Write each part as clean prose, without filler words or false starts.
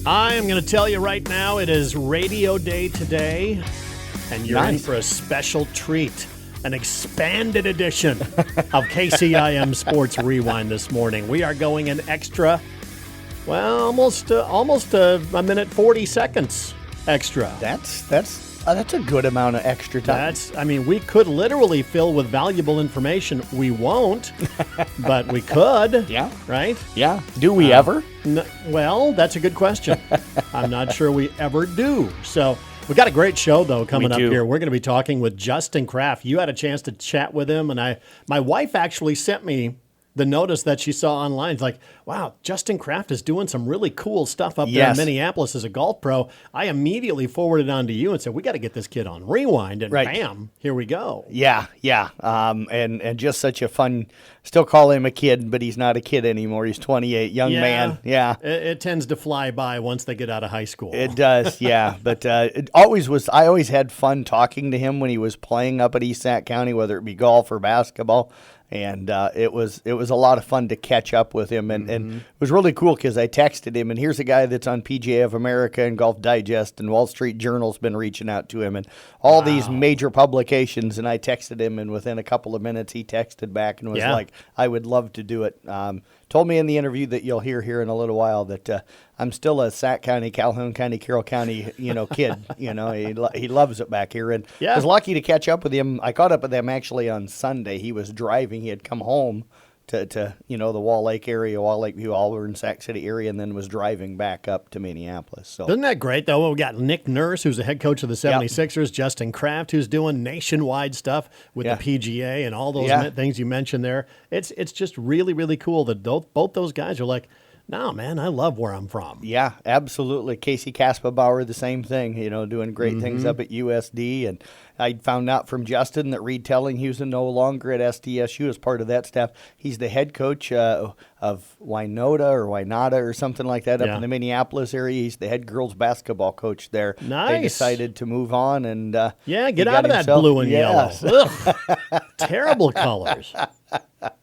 I am going to tell you right now, it is Radio Day today, and you're in for a special treat, an expanded edition of KCIM Sports Rewind this morning. We are going an extra, almost a minute 40 seconds extra. That's a good amount of extra time. We could literally fill with valuable information. We won't, but we could. Yeah. Right? Yeah. Do we ever? Well, that's a good question. I'm not sure we ever do. So we got a great show, though, coming up here. We're going to be talking with Justin Kraft. You had a chance to chat with him, and my wife actually sent me the notice that she saw online. It's like, wow, Justin Kraft is doing some really cool stuff up there in Minneapolis as a golf pro. I immediately forwarded it on to you and said, we got to get this kid on Rewind, and bam, here we go. Yeah. And just such a fun, still call him a kid, but he's not a kid anymore. He's 28, young man. Yeah. It tends to fly by once they get out of high school. It does, yeah. But I always had fun talking to him when he was playing up at East Sac County, whether it be golf or basketball. And it was a lot of fun to catch up with him. And it was really cool because I texted him, and here's a guy that's on PGA of America and Golf Digest, and Wall Street Journal's been reaching out to him, and all these major publications. And I texted him, and within a couple of minutes, he texted back and was like, I would love to do it. Told me in the interview that you'll hear here in a little while that I'm still a Sac County, Calhoun County, Carroll County, kid. He loves it back here, and I was lucky to catch up with him. I caught up with him actually on Sunday. He was driving. He had come home to the Wall Lake area, Wall Lake View, Auburn, Sac City area, and then was driving back up to Minneapolis. So isn't that great, though? We got Nick Nurse, who's the head coach of the 76ers, Justin Kraft, who's doing nationwide stuff with the PGA and all those things you mentioned there. It's just really, really cool that both those guys are like, no, man, I love where I'm from. Yeah, absolutely. Casey Kaspabauer, the same thing, doing great things up at USD. And I found out from Justin that Reed Telling, he was no longer at SDSU as part of that staff. He's the head coach of Wynota or something like that up in the Minneapolis area. He's the head girls basketball coach there. Nice. They decided to move on and get out of that blue and yellow. Terrible colors.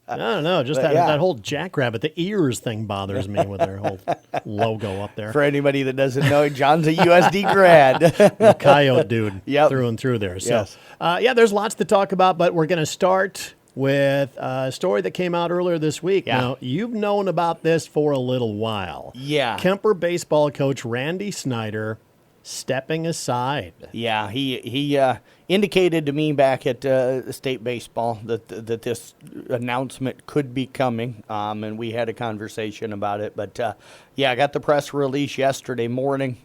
I don't know, just that whole jackrabbit, the ears thing bothers me with their whole logo up there. For anybody that doesn't know, John's a USD grad. The coyote dude through and through there. So, there's lots to talk about, but we're going to start with a story that came out earlier this week. Yeah. Now, you've known about this for a little while. Yeah. Kemper baseball coach Randy Snyder stepping aside. Yeah, he indicated to me back at state baseball that this announcement could be coming, and we had a conversation about it. But, I got the press release yesterday morning.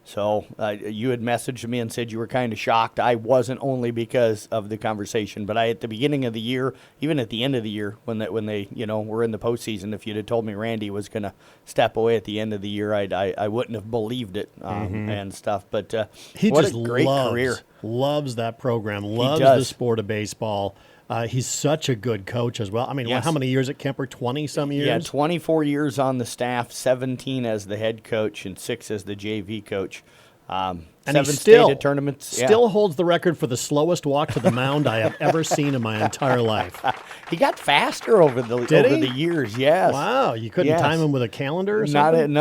So you had messaged me and said you were kind of shocked. I wasn't, only because of the conversation, but at the beginning of the year, even at the end of the year, when they were in the postseason, if you'd have told me Randy was going to step away at the end of the year, I wouldn't have believed it and stuff. But he what just a great career. Loves that program, loves the sport of baseball. He's such a good coach as well. I mean, how many years at Kemper? 20-some years? Yeah, 24 years on the staff, 17 as the head coach, and 6 as the JV coach. And 7 he still stated tournaments. Still holds the record for the slowest walk to the mound I have ever seen in my entire life. He got faster over the years, yes. Wow, you couldn't time him with a calendar or something?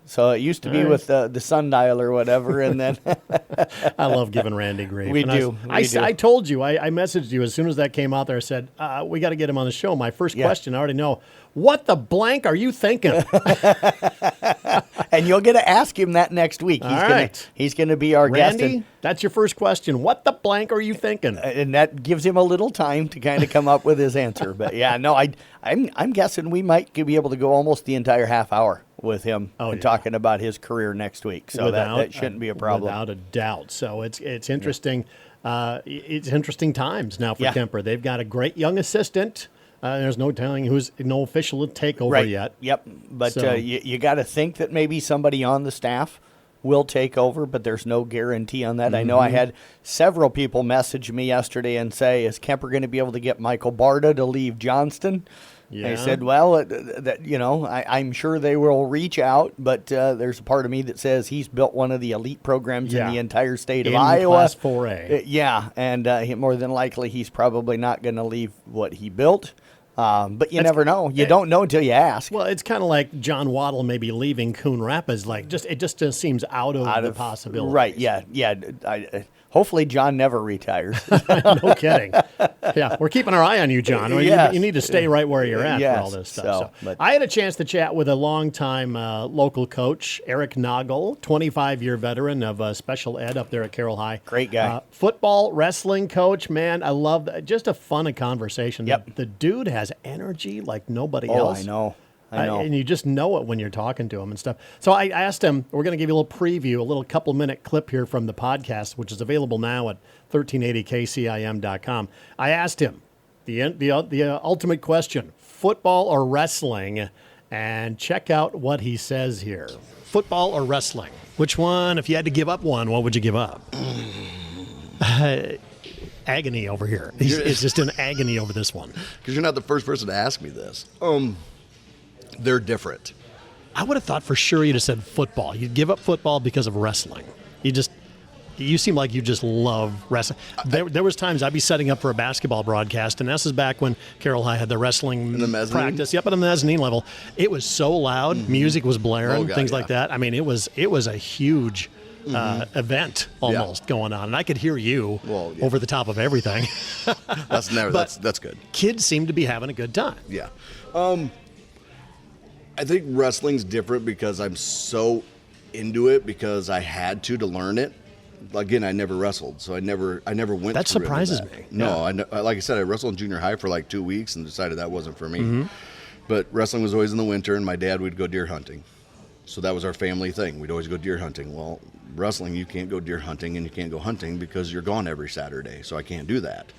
So it used to be with the sundial or whatever, and then... I love giving Randy grief. We do. I told you, I messaged you as soon as that came out there. I said, we got to get him on the show. My first question, I already know, what the blank are you thinking? And you'll get to ask him that next week. He's going to be our guest. Randy, that's your first question. What the blank are you thinking? And that gives him a little time to kind of come up with his answer. But I'm guessing we might be able to go almost the entire half hour with him talking about his career next week. So that shouldn't be a problem. Without a doubt. So it's interesting. It's interesting times now for Kemper. They've got a great young assistant. There's no telling who's no official takeover yet. Yep. But you got to think that maybe somebody on the staff will take over, but there's no guarantee on that. I know I had several people message me yesterday and say, is Kemper going to be able to get Michael Barta to leave Johnston? Yeah. I said, well, I'm sure they will reach out, but there's a part of me that says he's built one of the elite programs in the entire state of Iowa. Class 4A. And more than likely he's probably not going to leave what he built. But you never know. You don't know until you ask. Well, it's kind of like John Waddle maybe leaving Coon Rapids. Like, it just seems out of the possibility. Right? Yeah. Hopefully, John never retires. No kidding. Yeah, we're keeping our eye on you, John. Yes. You need to stay right where you're at for all this stuff. But I had a chance to chat with a longtime local coach, Eric Noggle, 25-year veteran of special ed up there at Carroll High. Great guy. Football, wrestling coach, man. I love that. Just a fun conversation. Yep. The dude has energy like nobody else. I know. And you just know it when you're talking to him and stuff. So I asked him, we're going to give you a little preview, a little couple-minute clip here from the podcast, which is available now at 1380kcim.com. I asked him the ultimate question, football or wrestling, and check out what he says here. Football or wrestling? Which one, if you had to give up one, what would you give up? Agony over here. He's just in agony over this one. Because you're not the first person to ask me this. They're different. I would have thought for sure you'd have said football. You'd give up football because of wrestling. You seem like you just love wrestling. There was times I'd be setting up for a basketball broadcast, and this is back when Carroll High had the wrestling practice. Yep, at the mezzanine level. It was so loud. Music was blaring, things like that. I mean, it was a huge event almost going on, and I could hear you over the top of everything. That's good. Kids seem to be having a good time. Yeah. I think wrestling's different because I'm so into it because I had to learn it. Again, I never wrestled, so I never went. That surprises me. No, like I said, I wrestled in junior high for like 2 weeks and decided that wasn't for me. But wrestling was always in the winter, and my dad would go deer hunting, so that was our family thing. We'd always go deer hunting. Well, wrestling, you can't go deer hunting and you can't go hunting because you're gone every Saturday, so I can't do that.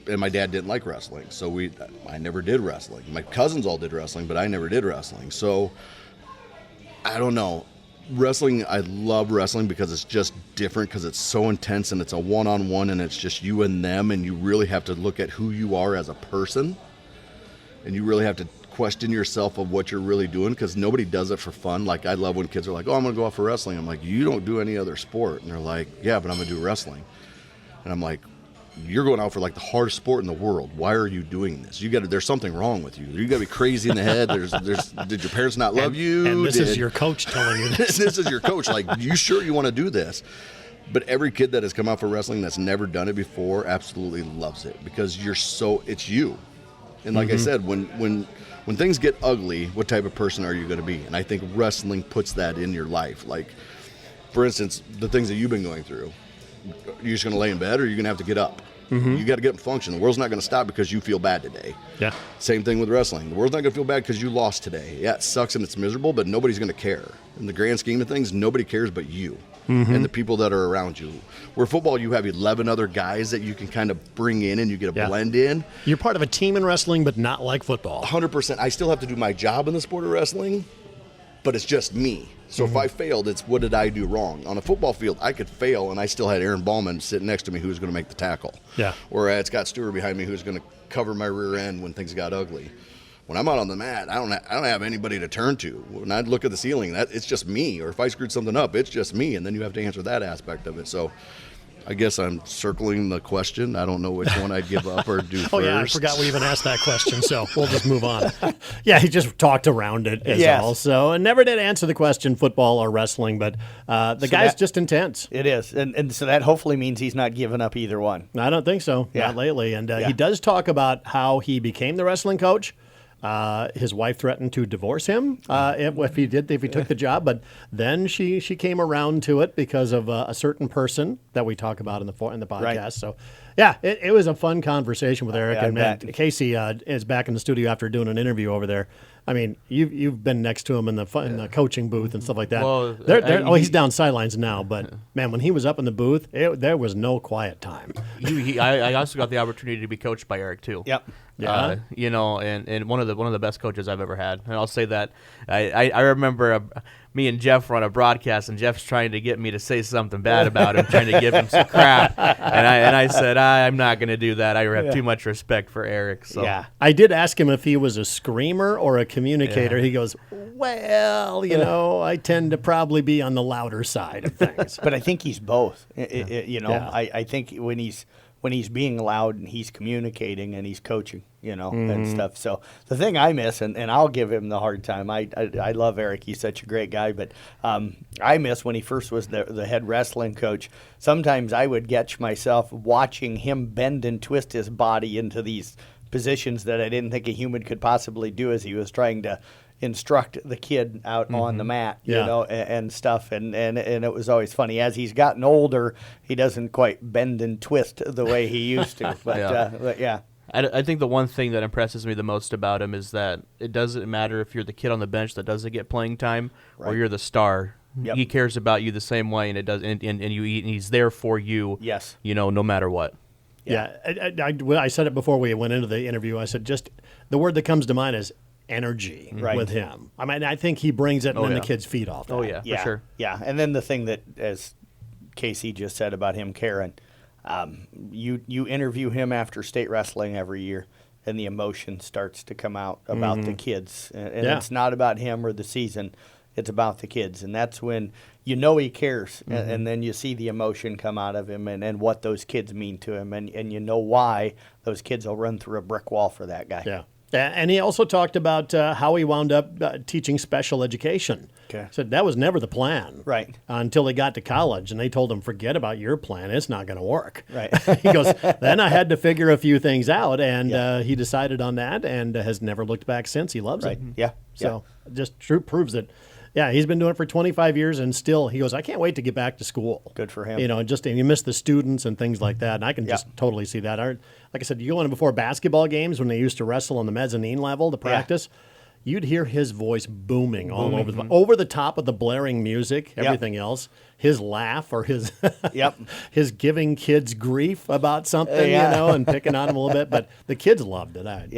And my dad didn't like wrestling, so I never did wrestling. My cousins all did wrestling, but I never did wrestling. So I don't know. Wrestling, I love wrestling because it's just different, because it's so intense and it's a one-on-one and it's just you and them, and you really have to look at who you are as a person, and you really have to question yourself of what you're really doing, because nobody does it for fun. Like, I love when kids are like, oh, I'm going to go out for wrestling. I'm like, you don't do any other sport. And they're like, yeah, but I'm going to do wrestling. And I'm like, you're going out for like the hardest sport in the world. Why are you doing this? There's something wrong with you. You got to be crazy in the head. Did your parents not love you? And this is your coach telling you this. This is your coach. Like, you sure you want to do this? But every kid that has come out for wrestling that's never done it before absolutely loves it, because it's you. And like I said, when things get ugly, what type of person are you going to be? And I think wrestling puts that in your life. Like, for instance, the things that you've been going through. You're just going to lay in bed, or you're going to have to get up. You got to get up and function. The world's not going to stop because you feel bad today. Yeah. Same thing with wrestling. The world's not going to feel bad because you lost today. Yeah, it sucks and it's miserable, but nobody's going to care. In the grand scheme of things, nobody cares but you and the people that are around you. Where football, you have 11 other guys that you can kind of bring in, and you get a blend in. You're part of a team in wrestling, but not like football. 100%. I still have to do my job in the sport of wrestling, but it's just me. So if I failed, it's what did I do wrong? On a football field, I could fail, and I still had Aaron Ballman sitting next to me who was going to make the tackle. Yeah. Or I had Scott Stewart behind me who was going to cover my rear end when things got ugly. When I'm out on the mat, I don't have anybody to turn to. When I look at the ceiling, it's just me. Or if I screwed something up, it's just me, and then you have to answer that aspect of it. So I guess I'm circling the question. I don't know which one I'd give up or do first. Oh, yeah, I forgot we even asked that question, so we'll just move on. Yeah, he just talked around it as all. So, and never did answer the question, football or wrestling, but the guy's just intense. It is, and so that hopefully means he's not giving up either one. I don't think so, not lately. And he does talk about how he became the wrestling coach. His wife threatened to divorce him if he took the job, but then she came around to it because of a certain person that we talk about in the podcast. Right. So, yeah, it was a fun conversation with Eric, and man, Casey is back in the studio after doing an interview over there. I mean, you've been next to him in the coaching booth and stuff like that. Well, he's down sidelines now, but man, when he was up in the booth, there was no quiet time. I also got the opportunity to be coached by Eric too. Yep. Yeah. And one of the best coaches I've ever had. And I'll say that I remember me and Jeff were on a broadcast, and Jeff's trying to get me to say something bad about him, trying to give him some crap. And I said, I'm not going to do that. I have too much respect for Eric. So. Yeah. I did ask him if he was a screamer or a communicator. He goes, well, I tend to probably be on the louder side of things. But I think he's both. I think when when he's being loud and he's communicating and he's coaching, and Mm-hmm. stuff. So the thing I miss, and I'll give him the hard time. I love Eric. He's such a great guy, but I miss when he first was the head wrestling coach. Sometimes I would catch myself watching him bend and twist his body into these positions that I didn't think a human could possibly do as he was trying to instruct the kid out on the mat, and stuff. And it was always funny. As he's gotten older, he doesn't quite bend and twist the way he used to. But yeah. I think the one thing that impresses me the most about him is that it doesn't matter if you're the kid on the bench that doesn't get playing time or you're the star. Yep. He cares about you the same way, and he's there for you. Yes. No matter what. Yeah, I said it before we went into the interview. I said just the word that comes to mind is energy with him. I mean, I think he brings it, and then the kids feed off that. Oh, yeah, for sure. Yeah, and then the thing that, as Casey just said about him, Karen, you interview him after state wrestling every year, and the emotion starts to come out about the kids. And it's not about him or the season. It's about the kids. And that's when he cares. And then you see the emotion come out of him and what those kids mean to him. And you know why those kids will run through a brick wall for that guy. Yeah. And he also talked about how he wound up teaching special education. Okay. Said that was never the plan. Right. Until he got to college, and they told him, forget about your plan. It's not going to work. Right. He goes, then I had to figure a few things out, and he decided on that and has never looked back since. He loves it. Yeah. So just proves that. Yeah, he's been doing it for 25 years, and still, he goes, I can't wait to get back to school. Good for him. And you miss the students and things like that, and I can just totally see that. Like I said, you go in before basketball games when they used to wrestle on the mezzanine level to practice, you'd hear his voice booming all over the top of the blaring music, everything else. His laugh or his his giving kids grief about something, and picking on them a little bit. But the kids loved it.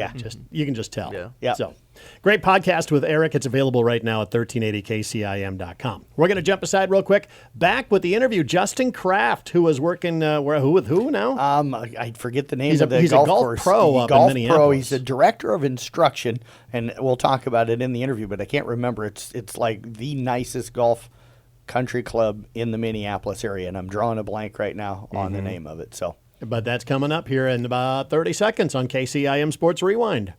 You can just tell. Yeah. So, great podcast with Eric. It's available right now at 1380kcim.com. We're going to jump aside real quick. Back with the interview, Justin Kraft, who is working with who now? I forget the name He's of the he's golf a golf course. pro up in golf Minneapolis. pro. He's a director of instruction, and we'll talk about it in the interview. But I can't remember. It's like the nicest golf country club in the Minneapolis area, and I'm drawing a blank right now on the name of it. So, but that's coming up here in about 30 seconds on KCIM Sports Rewind.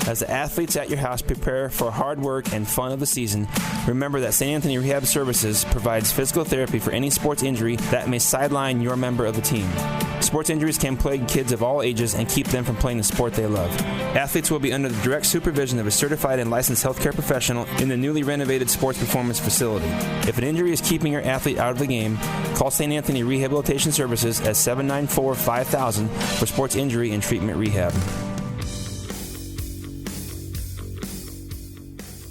As the athletes at your house prepare for hard work and fun of the season, remember that St. Anthony Rehab Services provides physical therapy for any sports injury that may sideline your member of the team. Sports injuries can plague kids of all ages and keep them from playing the sport they love. Athletes will be under the direct supervision of a certified and licensed healthcare professional in the newly renovated sports performance facility. If an injury is keeping your athlete out of the game, call St. Anthony Rehabilitation Services at 794-5000 for sports injury and treatment rehab.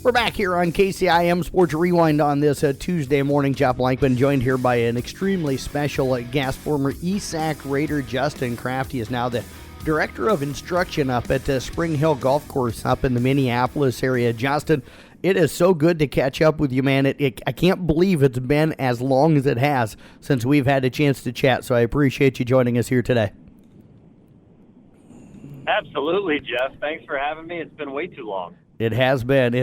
we're back here on KCIM Sports Rewind on this Tuesday morning. Jeff Blankman joined here by an extremely special guest, former ESAC Raider Justin Kraft. He is now the Director of Instruction up at Spring Hill Golf Course up in the Minneapolis area. Justin, it is so good to catch up with you, man. I can't believe it's been as long as it has since we've had a chance to chat, so I appreciate you joining us here today. Absolutely, Jeff. Thanks for having me. It's been way too long. It has been.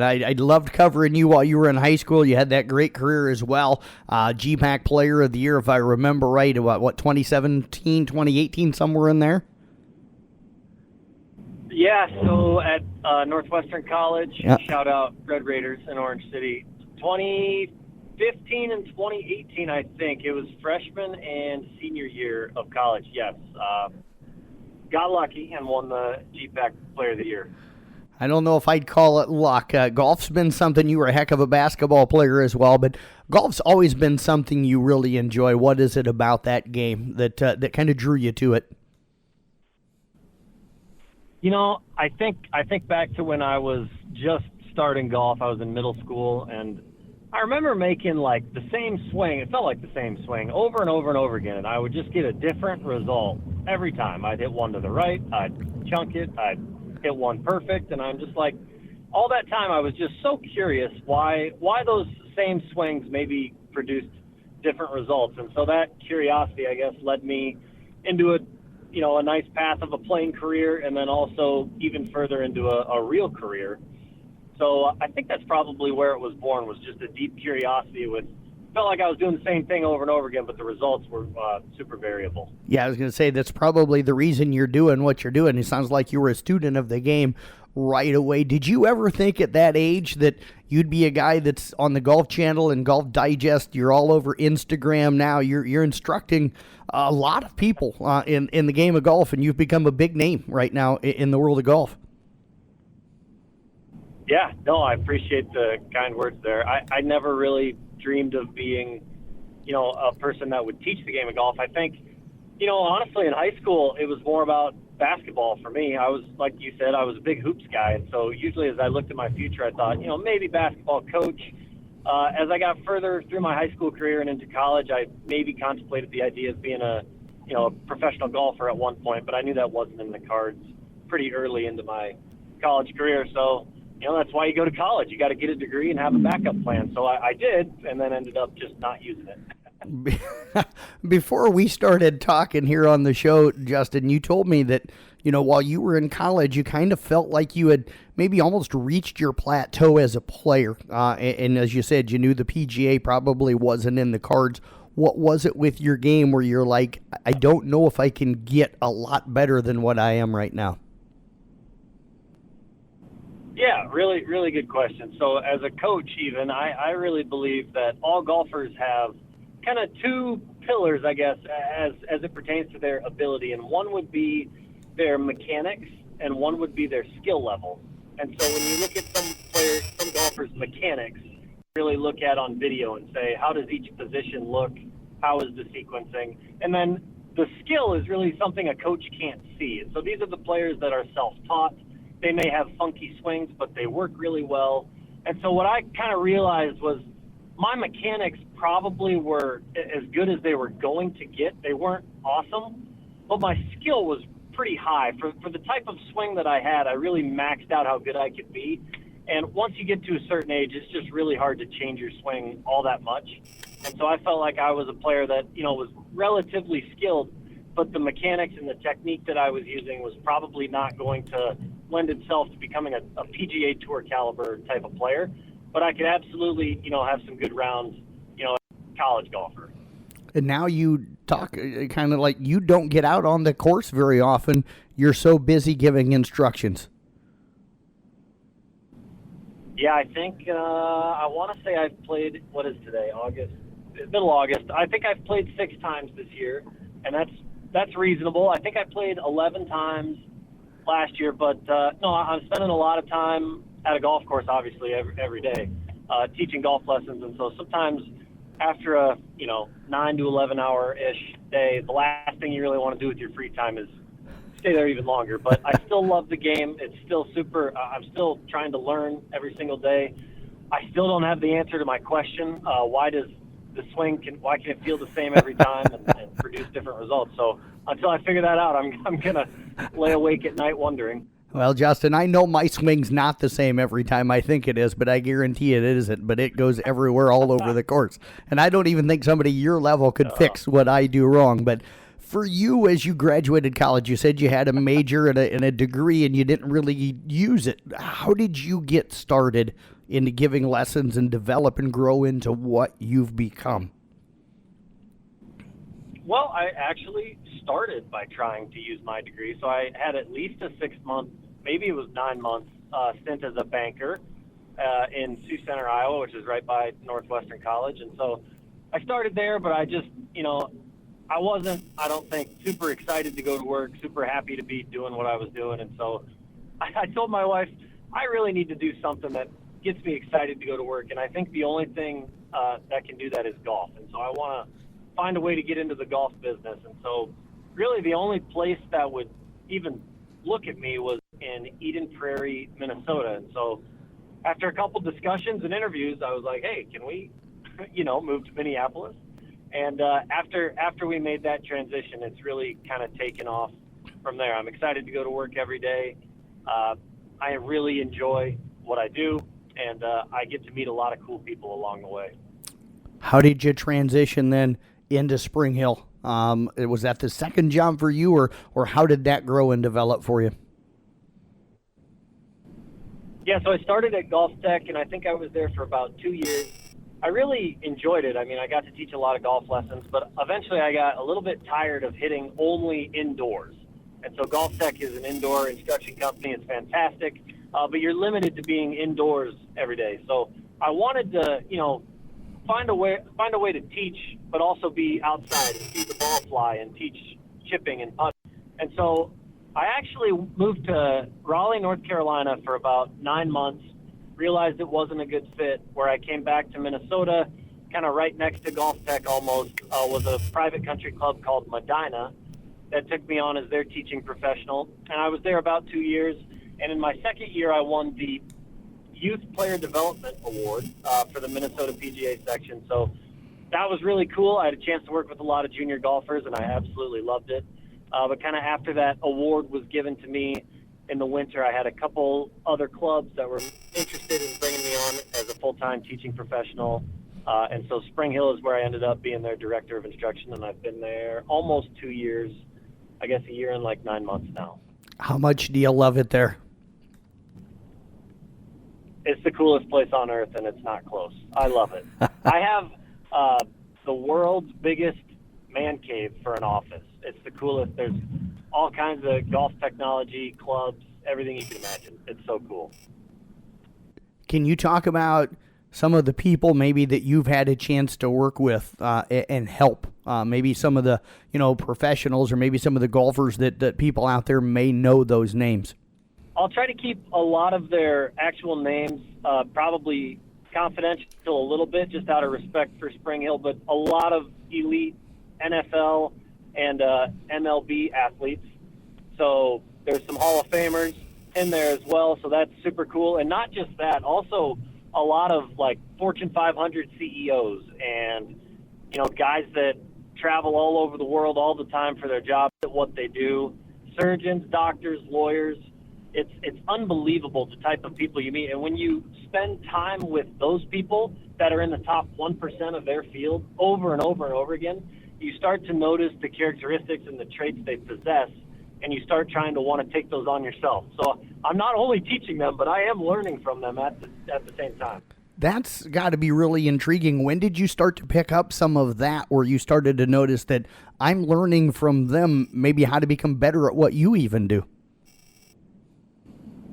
I loved covering you while you were in high school. You had that great career as well. GPAC Player of the Year, if I remember right, what 2017, 2018, somewhere in there? Yeah, so at Northwestern College, Yeah. shout out Red Raiders in Orange City. 2015 and 2018, I think. It was freshman and senior year of college, yes. Got lucky and won the GPAC Player of the Year. I don't know if I'd call it luck. Golf's been something. You were a heck of a basketball player as well, but golf's always been something you really enjoy. What is it about that game that kind of drew you to it? You know, I think back to when I was just starting golf. I was in middle school, and I remember making like the same swing. It felt like the same swing over and over and over again, and I would just get a different result every time. I'd hit one to the right, I'd chunk it, I'd hit one perfect, and I'm just like, all that time I was just so curious why those same swings maybe produced different results. And so that curiosity, I guess, led me into a nice path of a playing career, and then also even further into a real career. So I think that's probably where it was born, was just a deep curiosity with felt like I was doing the same thing over and over again, but the results were super variable. Yeah, I was going to say that's probably the reason you're doing what you're doing. It sounds like you were a student of the game right away. Did you ever think at that age that you'd be a guy that's on the Golf Channel and Golf Digest? You're all over Instagram now. You're instructing a lot of people in the game of golf, and you've become a big name right now in the world of golf. Yeah, no, I appreciate the kind words there. I never really dreamed of being, a person that would teach the game of golf. I think, honestly, in high school, it was more about basketball for me. I was, like you said, I was a big hoops guy. And so usually as I looked at my future, I thought, maybe basketball coach. As I got further through my high school career and into college, I maybe contemplated the idea of being a professional golfer at one point, but I knew that wasn't in the cards pretty early into my college career. So, that's why you go to college. You got to get a degree and have a backup plan. So I did, and then ended up just not using it. Before we started talking here on the show, Justin, you told me that, while you were in college, you kind of felt like you had maybe almost reached your plateau as a player. And as you said, you knew the PGA probably wasn't in the cards. What was it with your game where you're like, I don't know if I can get a lot better than what I am right now? Yeah, really, really good question. So as a coach even, I really believe that all golfers have kind of two pillars, I guess, as it pertains to their ability. And one would be their mechanics and one would be their skill level. And so when you look at some golfers' mechanics, really look at on video and say, how does each position look? How is the sequencing? And then the skill is really something a coach can't see. And so these are the players that are self-taught. They may have funky swings, but they work really well. And so what I kind of realized was my mechanics probably were as good as they were going to get. They weren't awesome, but my skill was pretty high. For the type of swing that I had, I really maxed out how good I could be. And once you get to a certain age, it's just really hard to change your swing all that much. And so I felt like I was a player that, was relatively skilled, but the mechanics and the technique that I was using was probably not going to lend itself to becoming a PGA Tour caliber type of player. But I could absolutely, have some good rounds, college golfer. And now you talk kind of like you don't get out on the course very often. You're so busy giving instructions. Yeah, I think I want to say I've played, what is today, August? Middle August. I think I've played 6 times this year, and that's reasonable. I think I played 11 times last year, but no, I'm spending a lot of time at a golf course, obviously, every day, teaching golf lessons. And so sometimes after a 9 to 11 hour-ish day, the last thing you really want to do with your free time is stay there even longer. But I still love the game. It's still super. I'm still trying to learn every single day. I still don't have the answer to my question. Why can it feel the same every time and produce different results? So until I figure that out, I'm gonna lay awake at night wondering. Well, Justin, I know my swing's not the same every time I think it is, but I guarantee it isn't. But it goes everywhere all over the course. And I don't even think somebody your level could fix what I do wrong. But for you, as you graduated college, you said you had a major and a degree and you didn't really use it. How did you get started into giving lessons and develop and grow into what you've become? Well, I actually started by trying to use my degree. So I had at least a 6-month, maybe it was 9-month stint as a banker in Sioux Center, Iowa, which is right by Northwestern College. And so I started there, but I just, I wasn't, I don't think, super excited to go to work, super happy to be doing what I was doing. And so I told my wife, I really need to do something that gets me excited to go to work. And I think the only thing that can do that is golf. And so I want to find a way to get into the golf business. And so really the only place that would even look at me was in Eden Prairie, Minnesota. And so after a couple discussions and interviews, I was like, hey, can we, move to Minneapolis? And after we made that transition, it's really kind of taken off from there. I'm excited to go to work every day. I really enjoy what I do, and I get to meet a lot of cool people along the way. How did you transition then into Spring Hill? Was that the second job for you, or how did that grow and develop for you? Yeah, so I started at Golf Tech, and I think I was there for about 2 years. I really enjoyed it. I mean, I got to teach a lot of golf lessons, but eventually I got a little bit tired of hitting only indoors. And so Golf Tech is an indoor instruction company. It's fantastic, but you're limited to being indoors every day. So I wanted to, find a way to teach, but also be outside and see the ball fly and teach chipping and putting. And so I actually moved to Raleigh, North Carolina for about 9 months. Realized it wasn't a good fit, where I came back to Minnesota, kind of right next to Golf Tech almost, was a private country club called Medina that took me on as their teaching professional. And I was there about 2 years. And in my second year, I won the Youth Player Development Award for the Minnesota PGA section. So that was really cool. I had a chance to work with a lot of junior golfers, and I absolutely loved it. But kind of after that award was given to me, in the winter, I had a couple other clubs that were interested in bringing me on as a full-time teaching professional. And so Spring Hill is where I ended up being their director of instruction, and I've been there almost 2 years, I guess a year and like 9 months now. How much do you love it there? It's the coolest place on earth, and it's not close. I love it. I have the world's biggest man cave for an office. It's the coolest. There's all kinds of golf technology, clubs, everything you can imagine. It's so cool. Can you talk about some of the people maybe that you've had a chance to work with and help? Maybe some of the professionals, or maybe some of the golfers that people out there may know those names. I'll try to keep a lot of their actual names probably confidential a little bit, just out of respect for Spring Hill, but a lot of elite NFL and MLB athletes. So there's some Hall of Famers in there as well, so that's super cool. And not just that, also a lot of like Fortune 500 CEOs and guys that travel all over the world all the time for their job at what they do. Surgeons, doctors, lawyers. It's unbelievable the type of people you meet. And when you spend time with those people that are in the top 1% of their field over and over and over again, you start to notice the characteristics and the traits they possess, and you start trying to want to take those on yourself. So I'm not only teaching them, but I am learning from them at the same time. That's got to be really intriguing. When did you start to pick up some of that, where you started to notice that I'm learning from them maybe how to become better at what you even do?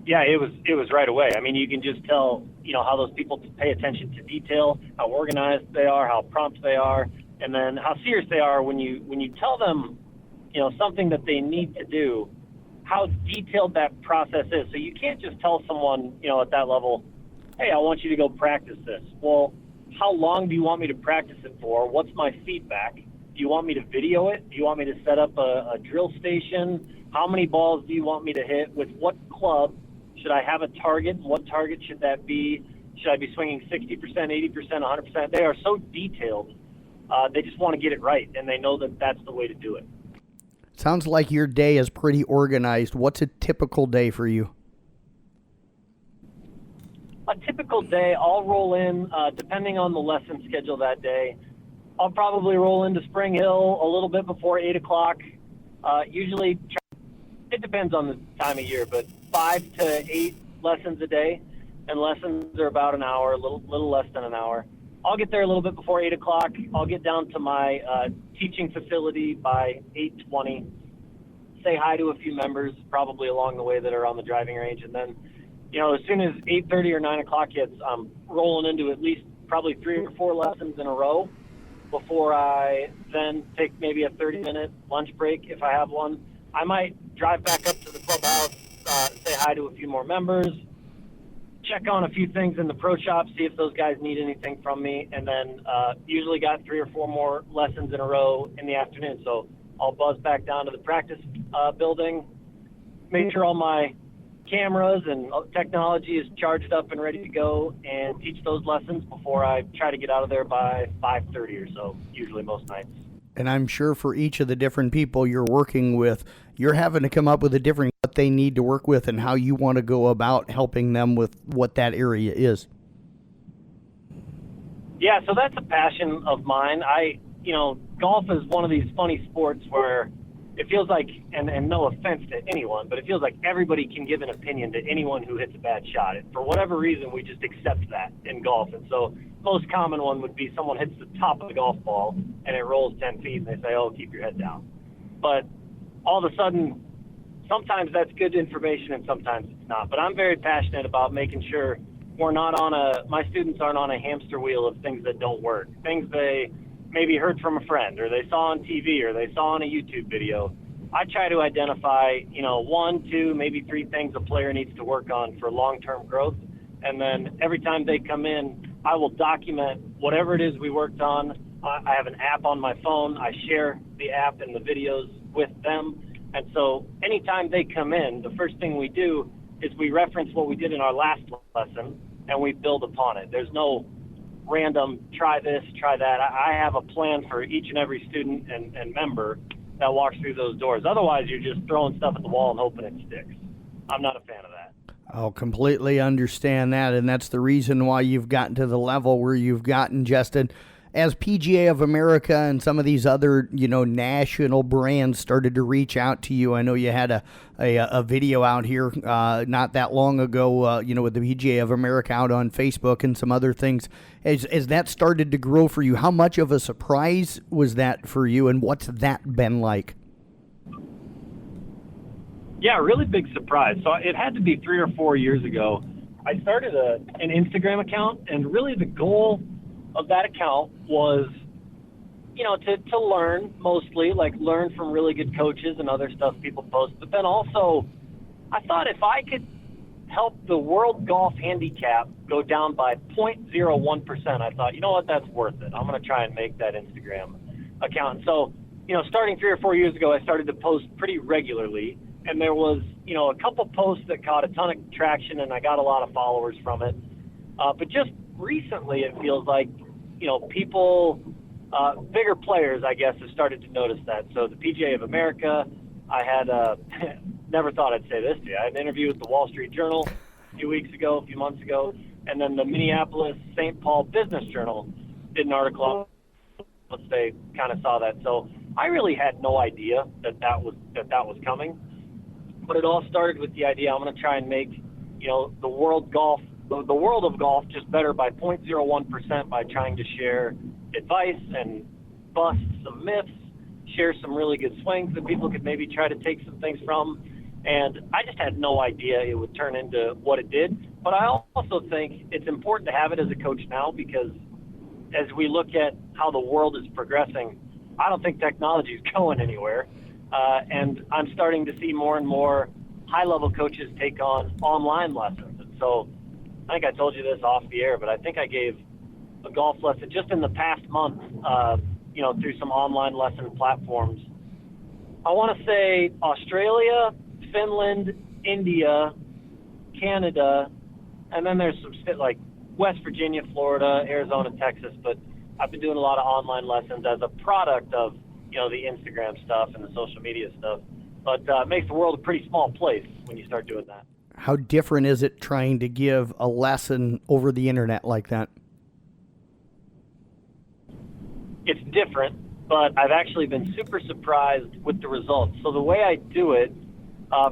Yeah, it was right away. I mean, you can just tell, how those people pay attention to detail, how organized they are, how prompt they are, and then how serious they are when you tell them, something that they need to do, how detailed that process is. So you can't just tell someone, at that level, hey, I want you to go practice this. Well, how long do you want me to practice it for? What's my feedback? Do you want me to video it? Do you want me to set up a drill station? How many balls do you want me to hit? With what club? Should I have a target? What target should that be? Should I be swinging 60%, 80%, 100%? They are so detailed. They just want to get it right, and they know that that's the way to do it. Sounds like your day is pretty organized. What's a typical day for you? A typical day, I'll roll in, depending on the lesson schedule that day, I'll probably roll into Spring Hill a little bit before 8 o'clock. Usually, it depends on the time of year, but 5 to 8 lessons a day, and lessons are about an hour, a little less than an hour. I'll get there a little bit before 8 o'clock. I'll get down to my teaching facility by 8:20, say hi to a few members probably along the way that are on the driving range, and then, as soon as 8:30 or 9 o'clock hits, I'm rolling into at least probably 3 or 4 lessons in a row before I then take maybe a 30-minute lunch break if I have one. I might drive back up to the clubhouse, say hi to a few more members, check on a few things in the pro shop, see if those guys need anything from me, and then usually got 3 or 4 more lessons in a row in the afternoon. So I'll buzz back down to the practice building, make sure all my cameras and technology is charged up and ready to go, and teach those lessons before I try to get out of there by 5:30 or so, usually most nights. And I'm sure for each of the different people you're working with, you're having to come up with a different what they need to work with and how you want to go about helping them with what that area is. Yeah, so that's a passion of mine. Golf is one of these funny sports where it feels like, and no offense to anyone, but it feels like everybody can give an opinion to anyone who hits a bad shot. And for whatever reason, we just accept that in golf. And so most common one would be someone hits the top of the golf ball and it rolls 10 feet and they say, oh, keep your head down. But all of a sudden, sometimes that's good information and sometimes it's not. But I'm very passionate about making sure my students aren't on a hamster wheel of things that don't work, things they maybe heard from a friend or they saw on TV or they saw on a YouTube video. I try to identify, 1, 2, maybe 3 things a player needs to work on for long-term growth. And then every time they come in, I will document whatever it is we worked on. I have an app on my phone. I share the app and the videos with them. And so anytime they come in, the first thing we do is we reference what we did in our last lesson and we build upon it. There's no random try this, try that. I have a plan for each and every student and member that walks through those doors. Otherwise, you're just throwing stuff at the wall and hoping it sticks. I'm not a fan of that. I'll completely understand that, and that's the reason why you've gotten to the level where you've gotten, Justin. As PGA of America and some of these other, national brands started to reach out to you, I know you had a video out here not that long ago, with the PGA of America out on Facebook and some other things. As that started to grow for you, how much of a surprise was that for you, and what's that been like? Yeah, really big surprise. So it had to be 3 or 4 years ago. I started an Instagram account, and really the goal of that account was, to learn mostly, like learn from really good coaches and other stuff people post. But then also, I thought if I could help the world golf handicap go down by 0.01%, I thought, you know what, that's worth it. I'm going to try and make that Instagram account. So, starting 3 or 4 years ago, I started to post pretty regularly. And there was, a couple posts that caught a ton of traction, and I got a lot of followers from it. But just recently, it feels like, people, bigger players, I guess, have started to notice that. So the PGA of America, I had, never thought I'd say this to you. I had an interview with the Wall Street Journal a few months ago, and then the Minneapolis St. Paul Business Journal did an article on it. They kind of saw that. So I really had no idea that was coming. But it all started with the idea I'm going to try and make, the world of golf just better by 0.01% by trying to share advice and bust some myths, share some really good swings that people could maybe try to take some things from. And I just had no idea it would turn into what it did. But I also think it's important to have it as a coach now, because as we look at how the world is progressing, I don't think technology is going anywhere. And I'm starting to see more and more high-level coaches take on online lessons. And so I think I told you this off the air, but I think I gave a golf lesson just in the past month, through some online lesson platforms. I want to say Australia, Finland, India, Canada, and then there's some like West Virginia, Florida, Arizona, Texas. But I've been doing a lot of online lessons as a product of the Instagram stuff and the social media stuff. But it makes the world a pretty small place when you start doing that. How different is it trying to give a lesson over the internet like that? It's different, but I've actually been super surprised with the results. So the way I do it,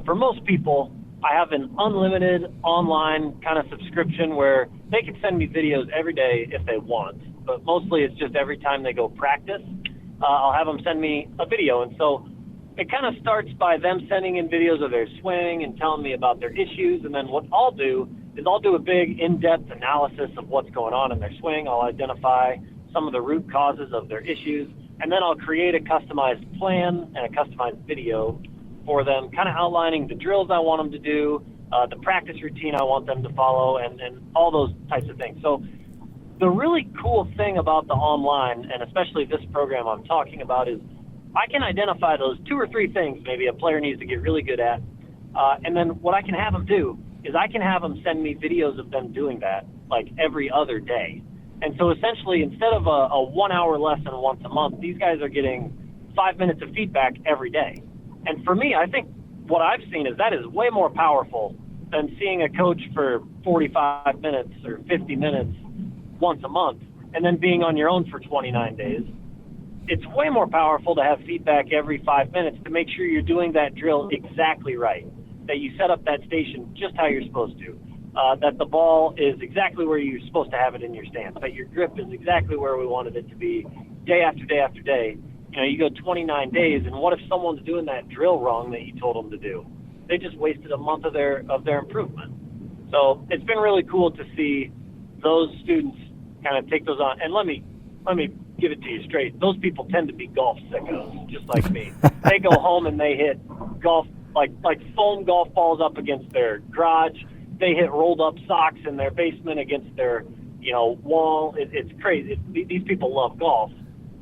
for most people, I have an unlimited online kind of subscription where they can send me videos every day if they want. But mostly it's just every time they go practice, I'll have them send me a video. And so it kind of starts by them sending in videos of their swing and telling me about their issues. And then what I'll do is I'll do a big in-depth analysis of what's going on in their swing. I'll identify some of the root causes of their issues. And then I'll create a customized plan and a customized video for them, kind of outlining the drills I want them to do, the practice routine I want them to follow, and all those types of things. So the really cool thing about the online, and especially this program I'm talking about, is I can identify those 2 or 3 things maybe a player needs to get really good at. And then what I can have them do is I can have them send me videos of them doing that like every other day. And so essentially, instead of a 1-hour lesson once a month, these guys are getting 5 minutes of feedback every day. And for me, I think what I've seen is that is way more powerful than seeing a coach for 45 minutes or 50 minutes once a month and then being on your own for 29 days. it's way more powerful to have feedback every 5 minutes to make sure you're doing that drill exactly right, that you set up that station just how you're supposed to, that the ball is exactly where you're supposed to have it in your stance, that your grip is exactly where we wanted it to be day after day after day. You go 29 days, and what if someone's doing that drill wrong that you told them to do? They just wasted a month of their improvement. So it's been really cool to see those students kind of take those on. And let me give it to you straight. Those people tend to be golf sickos, just like me. They go home and they hit golf, like foam golf balls up against their garage. They hit rolled up socks in their basement against their, wall. It's crazy. These people love golf.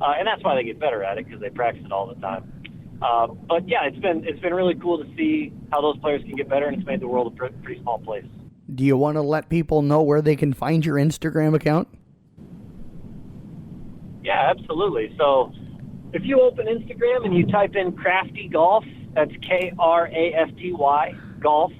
And that's why they get better at it, because they practice it all the time. But yeah, it's been really cool to see how those players can get better, and it's made the world a pretty small place. Do you want to let people know where they can find your Instagram account? Yeah, absolutely. So if you open Instagram and you type in Crafty Golf, that's Krafty Golf.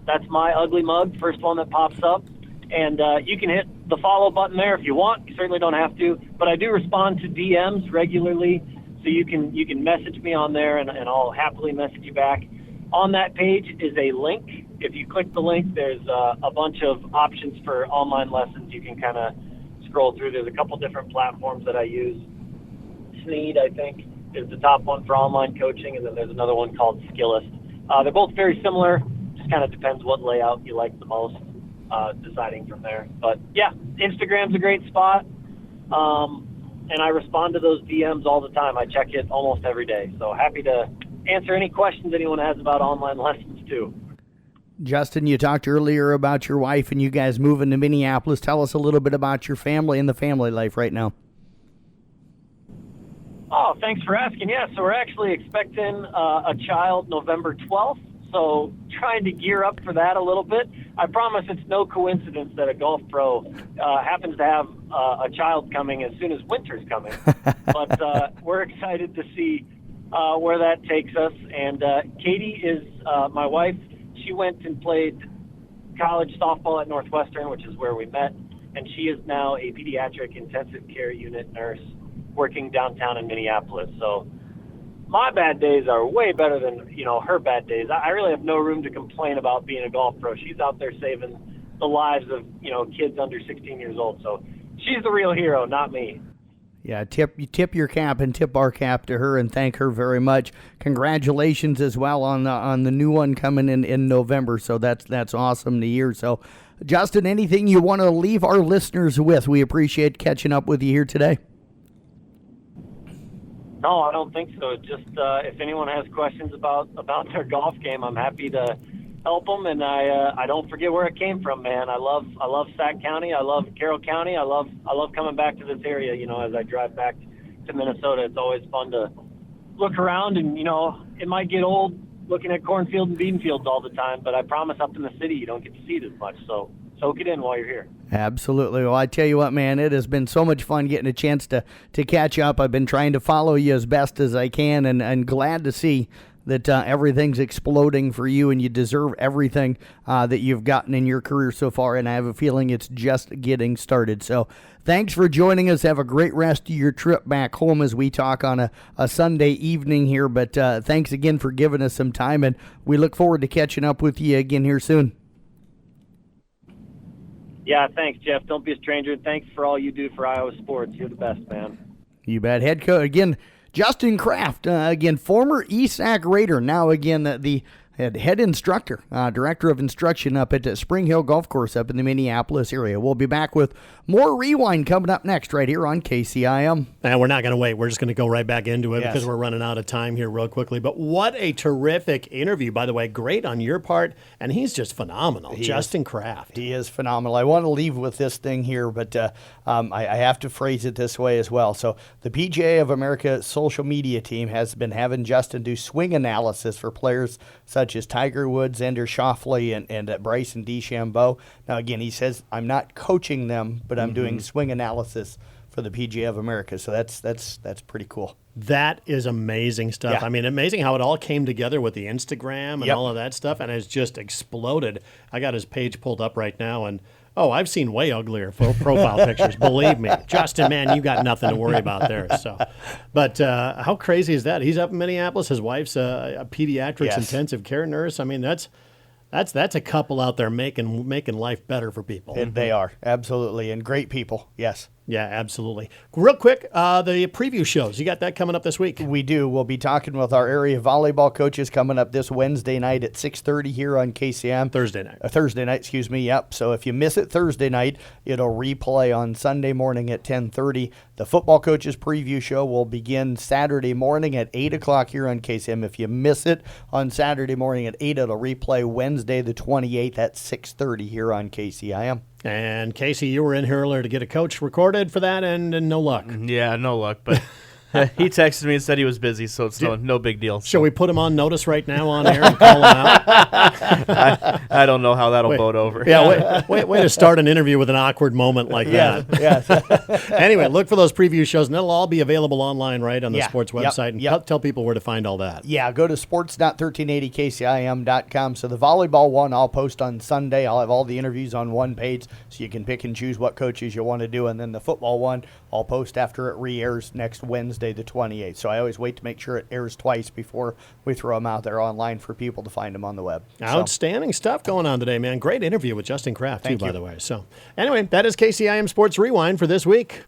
That's my ugly mug, first one that pops up. And you can hit the follow button there if you want. You certainly don't have to. But I do respond to DMs regularly, so you can message me on there, and I'll happily message you back. On that page is a link. If you click the link, there's a bunch of options for online lessons. You can kind of scroll through. There's a couple different platforms that I use. Sneed, I think, is the top one for online coaching, and then there's another one called Skillist. They're both very similar. Just kind of depends what layout you like the most, deciding from there. But yeah, Instagram's a great spot. And I respond to those DMs all the time. I check it almost every day. So happy to answer any questions anyone has about online lessons too. Justin, you talked earlier about your wife and you guys moving to Minneapolis. Tell us a little bit about your family and the family life right now. Oh, thanks for asking. Yeah, so we're actually expecting a child November 12th. So trying to gear up for that a little bit. I promise it's no coincidence that a golf pro happens to have a child coming as soon as winter's coming. But we're excited to see where that takes us. And Katie is my wife. She went and played college softball at Northwestern, which is where we met. And she is now a pediatric intensive care unit nurse working downtown in Minneapolis. So my bad days are way better than, her bad days. I really have no room to complain about being a golf pro. She's out there saving the lives of, kids under 16 years old. So she's the real hero, not me. Yeah, tip your cap and tip our cap to her and thank her very much. Congratulations as well on the new one coming in November. So that's awesome to hear. So, Justin, anything you want to leave our listeners with? We appreciate catching up with you here today. No, I don't think so. Just if anyone has questions about their golf game, I'm happy to help them. And I don't forget where it came from, man. I love Sac County. I love Carroll County. I love coming back to this area. As I drive back to Minnesota, it's always fun to look around. And it might get old looking at cornfield and bean fields all the time, but I promise up in the city you don't get to see it as much. So soak it in while you're here. Absolutely. Well, I tell you what, man, it has been so much fun getting a chance to catch up. I've been trying to follow you as best as I can, and glad to see that everything's exploding for you, and you deserve everything that you've gotten in your career so far, and I have a feeling it's just getting started. So thanks for joining us. Have a great rest of your trip back home as we talk on a Sunday evening here, but thanks again for giving us some time, and we look forward to catching up with you again here soon. Yeah, thanks, Jeff. Don't be a stranger. Thanks for all you do for Iowa sports. You're the best, man. You bet. Head coach, again, Justin Kraft, again, former ESAC Raider, now again the head instructor, director of instruction up at Spring Hill Golf Course up in the Minneapolis area. We'll be back with more Rewind coming up next right here on KCIM. And we're not going to wait. We're just going to go right back into it because we're running out of time here real quickly. But what a terrific interview, by the way. Great on your part, and he's just phenomenal. Justin Kraft. He is phenomenal. I want to leave with this thing here, but I have to phrase it this way as well. So the PGA of America social media team has been having Justin do swing analysis for players such as Tiger Woods, Ender Schauffele, and Bryson DeChambeau. Now, again, he says, I'm not coaching them, but I'm doing swing analysis for the PGA of America. So that's pretty cool. That is amazing stuff. Yeah. I mean, amazing how it all came together with the Instagram and all of that stuff, and it's just exploded. I got his page pulled up right now, and Oh, I've seen way uglier profile pictures. Believe me, Justin, man, you got nothing to worry about there. So, but how crazy is that? He's up in Minneapolis. His wife's a pediatrics intensive care nurse. I mean, that's a couple out there making life better for people. And they are, absolutely, and great people. Yes. Yeah, absolutely. Real quick, the preview shows. You got that coming up this week? We do. We'll be talking with our area volleyball coaches coming up this Wednesday night at 6:30 here on KCIM. Thursday night. Thursday night, excuse me. Yep. So if you miss it Thursday night, it'll replay on Sunday morning at 10:30. The football coaches preview show will begin Saturday morning at 8 o'clock here on KCIM. If you miss it on Saturday morning at 8, it'll replay Wednesday the 28th at 6:30 here on KCIM. And Casey, you were in here earlier to get a coach recorded for that, and no luck. Yeah, no luck. But he texted me and said he was busy, so it's no big deal. So. Shall we put him on notice right now on air and call him out? I don't know how that'll boat over. Yeah, way to start an interview with an awkward moment like that. Yes. Anyway, look for those preview shows, and they'll all be available online, right, on the sports website. Yep. And tell people where to find all that. Yeah, go to sports.1380kcim.com. So the volleyball one I'll post on Sunday. I'll have all the interviews on one page, so you can pick and choose what coaches you want to do. And then the football one I'll post after it re-airs next Wednesday, the 28th. So I always wait to make sure it airs twice before we throw them out there online for people to find them on the web. Outstanding stuff going on today, man. Great interview with Justin Kraft, too, by the way. So anyway, that is KCIM Sports Rewind for this week.